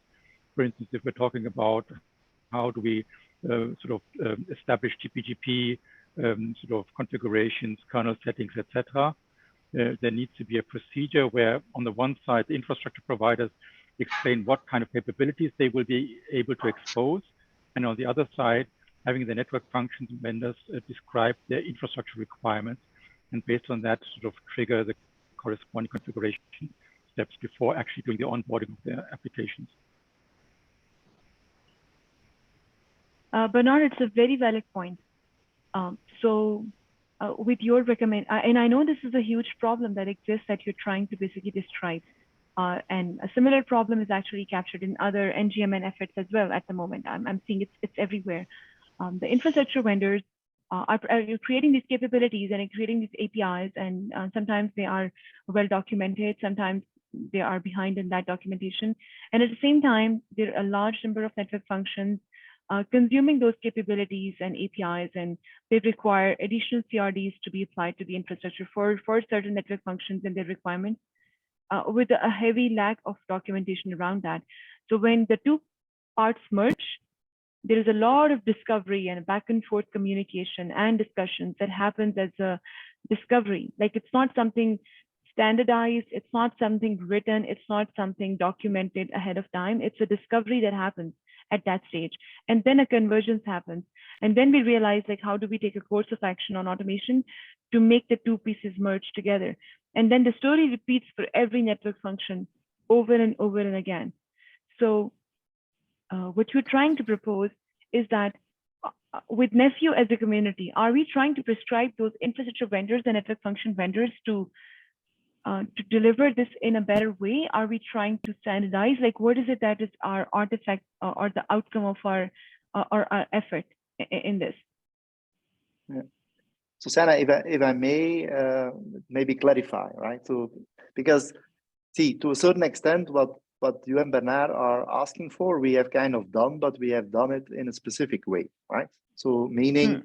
for instance, if we're talking about how do we establish GPGP sort of configurations, kernel settings, etc. There needs to be a procedure where, on the one side, the infrastructure providers explain what kind of capabilities they will be able to expose, and on the other side, having the network functions vendors describe their infrastructure requirements, and based on that, sort of trigger the corresponding configuration steps before actually doing the onboarding of their applications. Bernard, it's a very valid point. With your and I know this is a huge problem that exists that you're trying to basically describe. And a similar problem is actually captured in other NGMN efforts as well at the moment. I'm seeing it's everywhere. The infrastructure vendors are creating these capabilities and creating these APIs, and sometimes they are well documented, sometimes they are behind in that documentation. And at the same time, there are a large number of network functions consuming those capabilities and APIs, and they require additional CRDs to be applied to the infrastructure for certain network functions and their requirements, with a heavy lack of documentation around that. So when the two parts merge, there is a lot of discovery and back and forth communication and discussions that happens as a discovery. Like, it's not something standardized, it's not something written, it's not something documented ahead of time. It's a discovery that happens at that stage, and then a convergence happens, and then we realize, like, how do we take a course of action on automation to make the two pieces merge together? And then the story repeats for every network function over and over and again. So what we're trying to propose is that with Nephew as a community, are we trying to prescribe those infrastructure vendors and network function vendors to deliver this in a better way? Are we trying to standardize? Like, what is it that is our artifact or the outcome of our effort in this? Yeah. Susanna, if I may maybe clarify, right? So, because see, to a certain extent, what you and Bernard are asking for, we have kind of done, but we have done it in a specific way, right? So meaning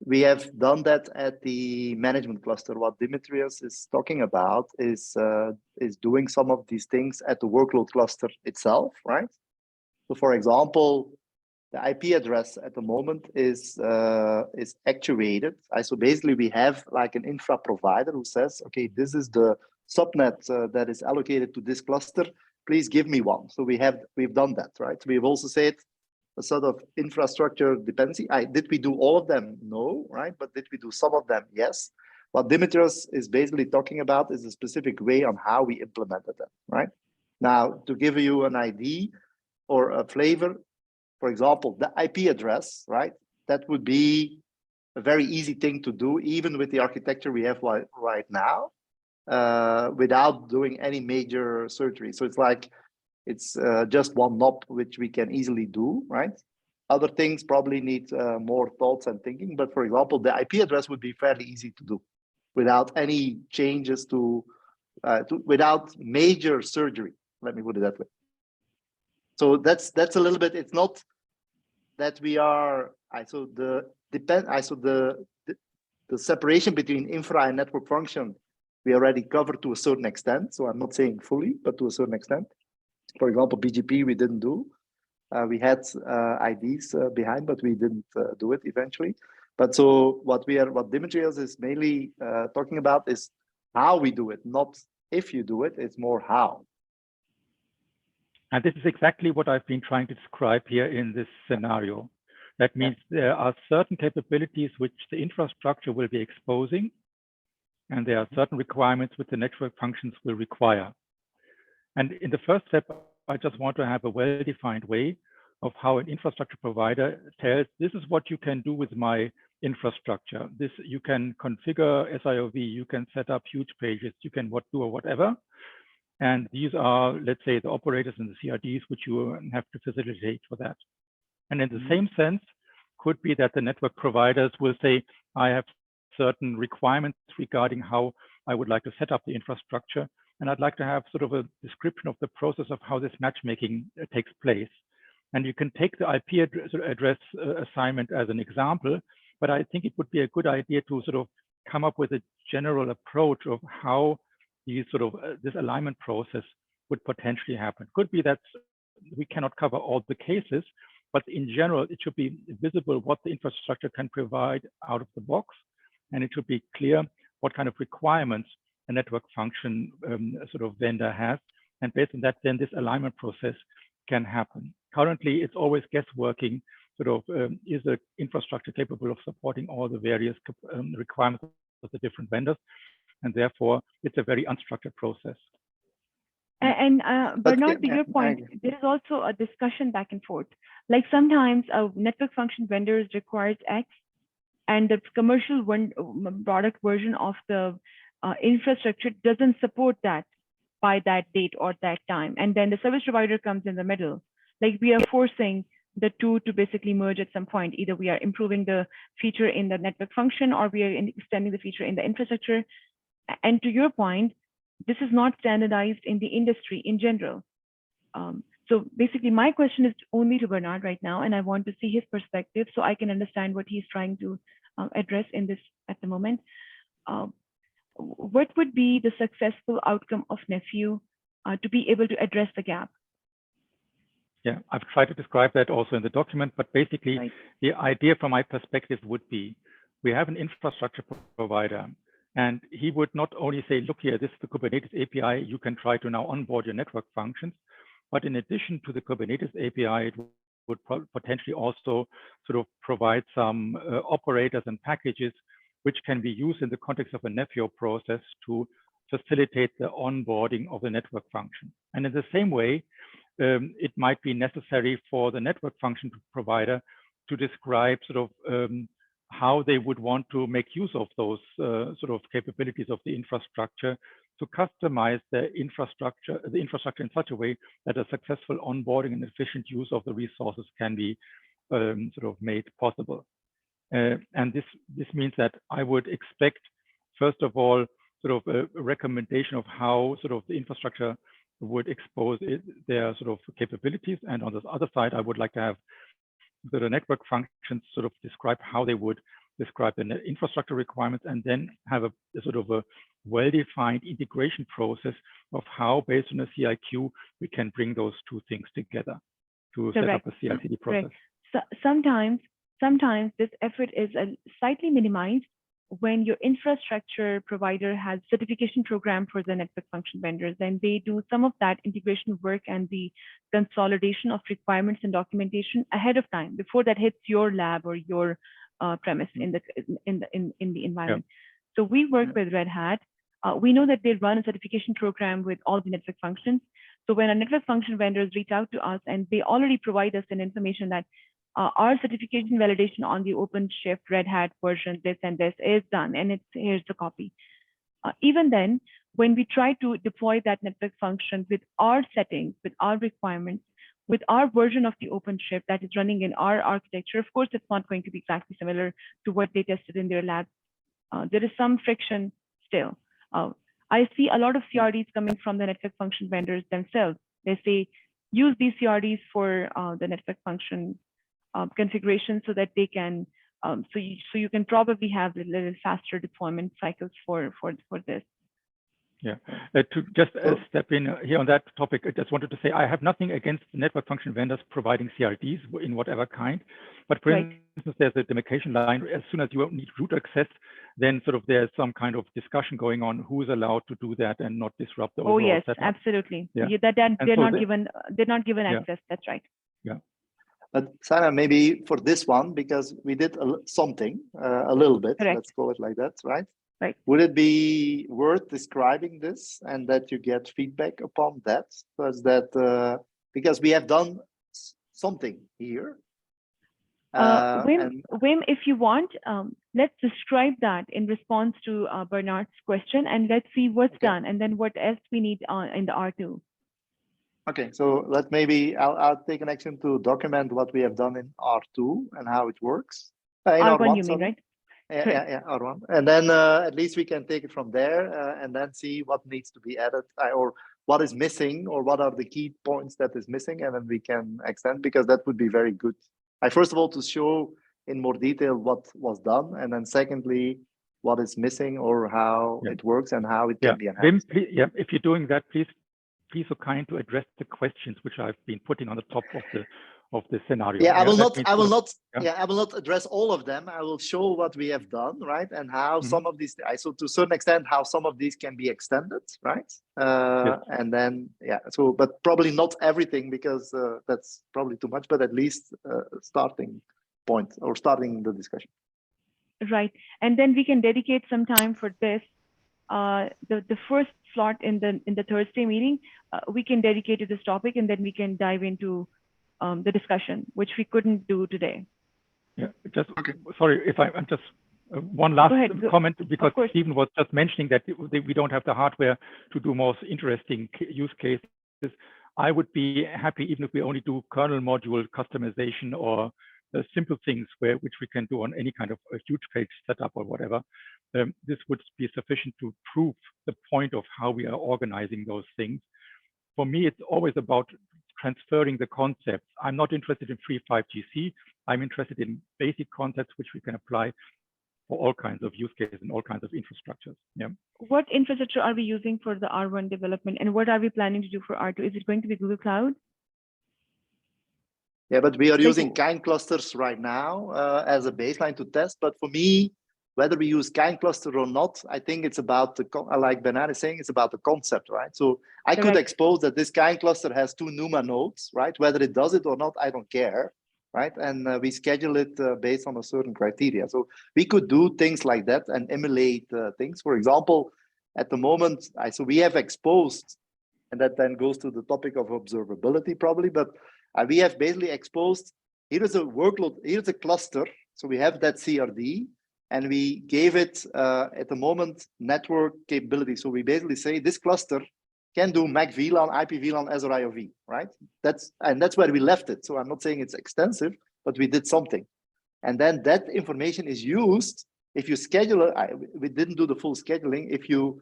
we have done that at the management cluster. What Dimitrios is talking about is doing some of these things at the workload cluster itself, right? So for example, the IP address at the moment is actuated. So basically we have like an infra provider who says, okay, this is the subnet that is allocated to this cluster. Please give me one. So we've done that, right? We've also said a sort of infrastructure dependency. Did we do all of them? No, right? But did we do some of them? Yes. What Dimitrios is basically talking about is a specific way on how we implemented them, right? Now, to give you an idea or a flavor, for example, the IP address, right? That would be a very easy thing to do, even with the architecture we have right now, without doing any major surgery. So it's like, it's just one knob, which we can easily do, right? Other things probably need more thoughts and thinking. But for example, the IP address would be fairly easy to do without any changes without major surgery. Let me put it that way. So that's a little bit, it's not that we are, the separation between infra and network function, we already covered to a certain extent. So I'm not saying fully, but to a certain extent. For example, BGP, we didn't do. We had IDs behind, but we didn't do it eventually. But so what Dimitrios is mainly talking about is how we do it, not if you do it, it's more how. And this is exactly what I've been trying to describe here in this scenario. That means there are certain capabilities which the infrastructure will be exposing, and there are certain requirements which the network functions will require. And in the first step, I just want to have a well-defined way of how an infrastructure provider tells, this is what you can do with my infrastructure. This, you can configure SIOV, you can set up huge pages, you can do or whatever. And these are, let's say, the operators and the CRDs, which you have to facilitate for that. And in the same sense, could be that the network providers will say, I have certain requirements regarding how I would like to set up the infrastructure. And I'd like to have sort of a description of the process of how this matchmaking takes place. And you can take the IP address assignment as an example, but I think it would be a good idea to sort of come up with a general approach of how these sort of this alignment process would potentially happen. Could be that we cannot cover all the cases, but in general, it should be visible what the infrastructure can provide out of the box, and it should be clear what kind of requirements a network function sort of vendor has, and based on that, then this alignment process can happen. Currently, it's always guessworking. Sort of is the infrastructure capable of supporting all the various requirements of the different vendors, and therefore it's a very unstructured process. And Bernard, to your point, there is also a discussion back and forth. Like sometimes a network function vendors requires X, and the commercial product version of the infrastructure doesn't support that by that date or that time. And then the service provider comes in the middle. Like we are forcing the two to basically merge at some point. Either we are improving the feature in the network function or we are extending the feature in the infrastructure. And to your point, this is not standardized in the industry in general. So basically my question is only to Bernard right now, and I want to see his perspective so I can understand what he's trying to address in this at the moment. What would be the successful outcome of Nephew to be able to address the gap? Yeah, I've tried to describe that also in the document, but basically the idea from my perspective would be, we have an infrastructure provider, and he would not only say, look here, this is the Kubernetes API, you can try to now onboard your network functions, but in addition to the Kubernetes API, it would potentially also sort of provide some operators and packages which can be used in the context of a Nephew process to facilitate the onboarding of the network function. And in the same way, it might be necessary for the network function provider to describe sort of how they would want to make use of those sort of capabilities of the infrastructure to customize the infrastructure in such a way that a successful onboarding and efficient use of the resources can be sort of made possible. And this means that I would expect, first of all, sort of a recommendation of how sort of the infrastructure would expose their sort of capabilities. And on the other side, I would like to have the network functions sort of describe how they would describe the infrastructure requirements, and then have a sort of a well-defined integration process of how, based on a CIQ, we can bring those two things together to set up a CI/CD process. So sometimes this effort is slightly minimized when your infrastructure provider has certification program for the network function vendors, and they do some of that integration work and the consolidation of requirements and documentation ahead of time before that hits your lab or your premise in the environment. So we work with Red Hat. We know that they run a certification program with all the network functions. So when our network function vendors reach out to us and they already provide us an information that our certification validation on the OpenShift Red Hat version, this and this is done, and here's the copy. Even then, when we try to deploy that network function with our settings, with our requirements, with our version of the OpenShift that is running in our architecture, of course, it's not going to be exactly similar to what they tested in their lab. There is some friction still. I see a lot of CRDs coming from the network function vendors themselves. They say, use these CRDs for the network function configuration so that they can So you can probably have a little faster deployment cycles for this. Yeah, to just step in here on that topic, I just wanted to say I have nothing against network function vendors providing CRDs in whatever kind, but for instance, there's a demarcation line. As soon as you need root access, then sort of there's some kind of discussion going on who's allowed to do that and not disrupt the overall yes, setup. absolutely. Yeah. That they're so not given Yeah. access. That's right. Yeah. But Sarah, maybe for this one, because we did something, a little bit, Correct. let's call it like that, right? Right. Would it be worth describing this and that you get feedback upon that? Because we have done something here. Wim, if you want, let's describe that in response to Bernard's question, and let's see what's done, and then what else we need in the R2. Okay, so I'll take an action to document what we have done in R2 and how it works. In R1, you mean, right? Yeah, R1. And then at least we can take it from there and then see what needs to be added or what is missing or what are the key points that is missing, and then we can extend, because that would be very good. First of all, to show in more detail what was done, and then secondly, what is missing or how it works and how it can be enhanced. Wim, please, if you're doing that, please so kind to address the questions which I've been putting on the top of the scenario. Yeah, I will not address all of them. I will show what we have done, right? And how some of these, so to a certain extent, how some of these can be extended, right? And then, but probably not everything, because that's probably too much, but at least starting point or starting the discussion. Right, and then we can dedicate some time for this. The first slot in the Thursday meeting, we can dedicate to this topic, and then we can dive into the discussion, which we couldn't do today. Yeah, just sorry if I'm just one last comment, because Stephen was just mentioning that we don't have the hardware to do most interesting use cases. I would be happy even if we only do kernel module customization or simple things which we can do on any kind of a huge page setup or whatever. This would be sufficient to prove the point of how we are organizing those things. For me, it's always about transferring the concepts. I'm not interested in free 5GC. I'm interested in basic concepts which we can apply for all kinds of use cases and all kinds of infrastructures. Yeah. What infrastructure are we using for the R1 development, and what are we planning to do for R2? Is it going to be Google Cloud? Yeah, but we are using kind clusters right now as a baseline to test. But for me, whether we use kind cluster or not, I think it's about like Bernard is saying, it's about the concept, right? So I could expose that this kind cluster has 2 NUMA nodes, right? Whether it does it or not, I don't care, right? And we schedule it based on a certain criteria. So we could do things like that and emulate things. For example, at the moment, so we have exposed, and that then goes to the topic of observability probably, but we have basically exposed, here is a workload, here's a cluster. So we have that CRD, and we gave it at the moment network capability. So we basically say this cluster can do MAC VLAN, IP VLAN, SRIOV, right? That's where we left it. So I'm not saying it's extensive, but we did something. And then that information is used if you schedule, we didn't do the full scheduling. If you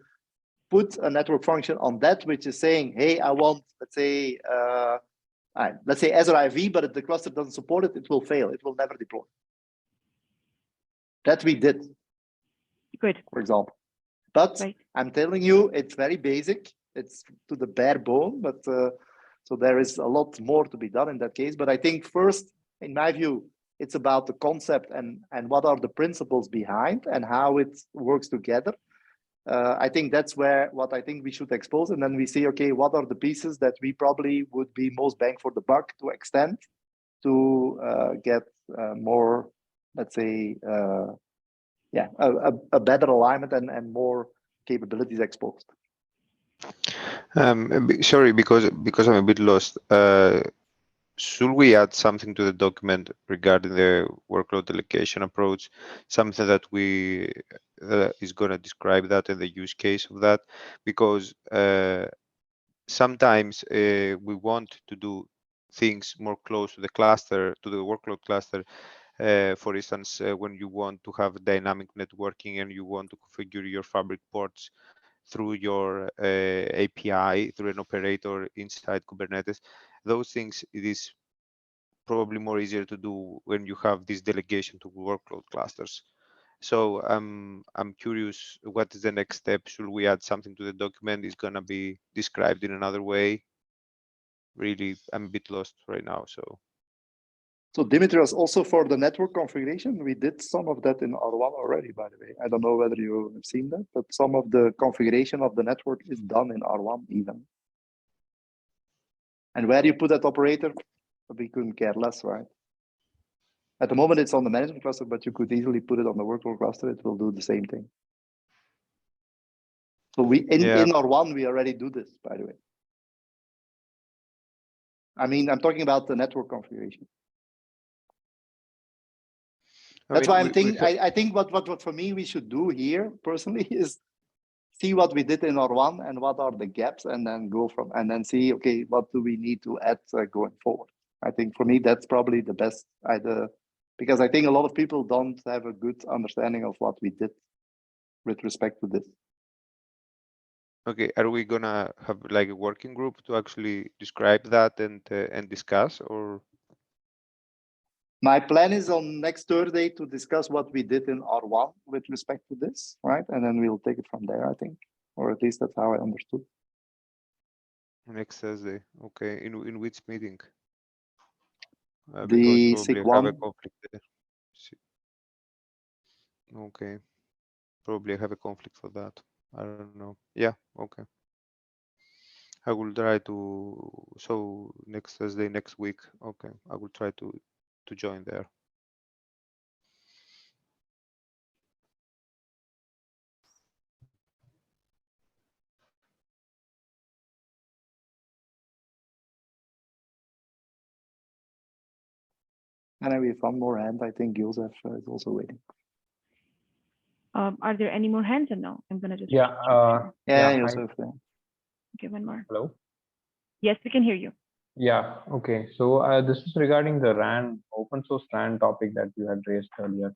put a network function on that, which is saying, hey, I want, let's say SRIV, but if the cluster doesn't support it, it will fail. It will never deploy. That we did. Good. For example. But I'm telling you, it's very basic. It's to the bare bone, but so there is a lot more to be done in that case. But I think first, in my view, it's about the concept and what are the principles behind and how it works together. I think that's what I think we should expose, and then we see, okay, what are the pieces that we probably would be most bang for the buck to extend to get more, let's say, a better alignment and more capabilities exposed. Sorry, because I'm a bit lost. Should we add something to the document regarding the workload allocation approach? Something that is going to describe that and the use case of that, because sometimes we want to do things more close to the cluster, to the workload cluster. For instance, when you want to have dynamic networking and you want to configure your fabric ports through your API, through an operator inside Kubernetes, those things, it is probably more easier to do when you have this delegation to workload clusters. So I'm curious, what is the next step? Should we add something to the document? Is gonna be described in another way? Really, I'm a bit lost right now. So Dimitrios, also for the network configuration, we did some of that in R1 already, by the way. I don't know whether you have seen that, but some of the configuration of the network is done in R1 even. And where you put that operator, we couldn't care less, right? At the moment, it's on the management cluster, but you could easily put it on the workload cluster. It will do the same thing. So we in R1, we already do this, by the way. I mean, I'm talking about the network configuration. That's why I'm thinking. I think what for me we should do here personally is see what we did in R1 and what are the gaps, and then go from and then see, okay, what do we need to add going forward. I think for me that's probably the best either, because I think a lot of people don't have a good understanding of what we did with respect to this. Okay, are we gonna have like a working group to actually describe that and discuss, or? My plan is on next Thursday to discuss what we did in R1 with respect to this, right? And then we'll take it from there, I think, or at least that's how I understood. Next Thursday, okay. In which meeting? The because SIG probably I have a 1. conflict there. Okay, probably I have a conflict for that. I don't know. Yeah, okay. I will try to. So next Thursday, next week. Okay, I will try to join there. And then we have one more hand. I think Joseph is also waiting. Are there any more hands or no? I'm gonna just yeah, Joseph. Yeah. Okay, one more. Hello. Yes, we can hear you. Yeah. Okay. So this is regarding the RAN open source RAN topic that you had raised earlier.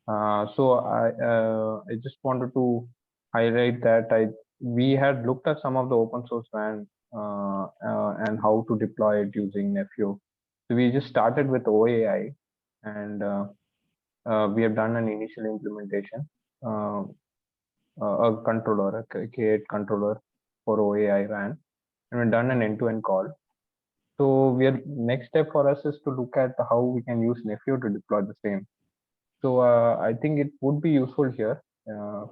So I just wanted to highlight that we had looked at some of the open source RAN and how to deploy it using Nephew. So we just started with OAI, and we have done an initial implementation, a controller, a K8 controller for OAI RAN, and we've done an end-to-end call. So next step for us is to look at how we can use Nephew to deploy the same. So I think it would be useful here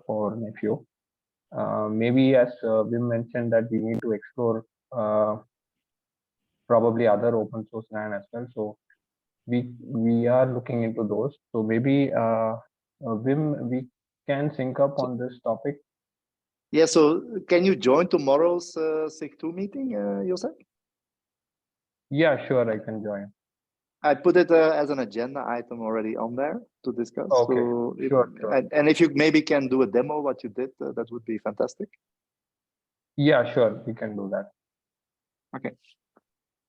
for Nephew. Maybe as Wim mentioned that we need to explore probably other open source RAN as well. So we are looking into those. So maybe Wim, we can sync up on this topic. Yeah. So can you join tomorrow's SIG2 meeting, Joseph? Yeah, sure, I can join. I put it as an agenda item already on there to discuss. Okay, So sure. And if you maybe can do a demo what you did, that would be fantastic. Yeah, sure, we can do that. Okay.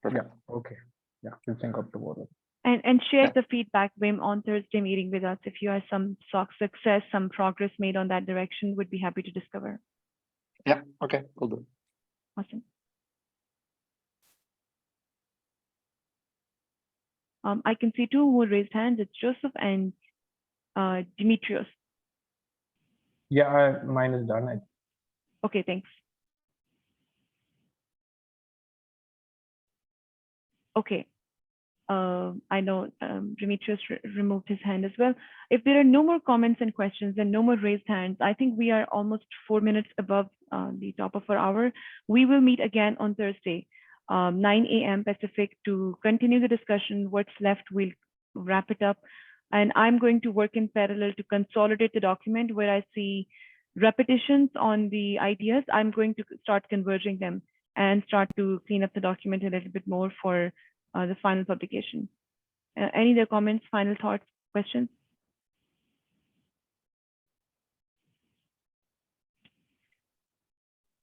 Perfect. Yeah. Okay. Yeah, we'll sync up tomorrow. And share the feedback, Wim, on Thursday meeting with us. If you have some success, some progress made on that direction, would be happy to discover. Yeah. Okay. We'll do. Awesome. I can see two more raised hands. It's Joseph and Dimitrios. Yeah, mine is done. Okay, thanks. Okay. I know Dimitrios removed his hand as well. If there are no more comments and questions and no more raised hands, I think we are almost 4 minutes above the top of our hour. We will meet again on Thursday, 9 a.m. Pacific, to continue the discussion. What's left, we'll wrap it up. And I'm going to work in parallel to consolidate the document where I see repetitions on the ideas. I'm going to start converging them and start to clean up the document a little bit more for the final publication. Any other comments, final thoughts, questions?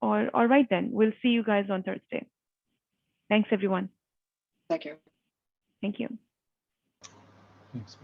All right then, we'll see you guys on Thursday. Thanks everyone. Thank you. Thank you. Thanks.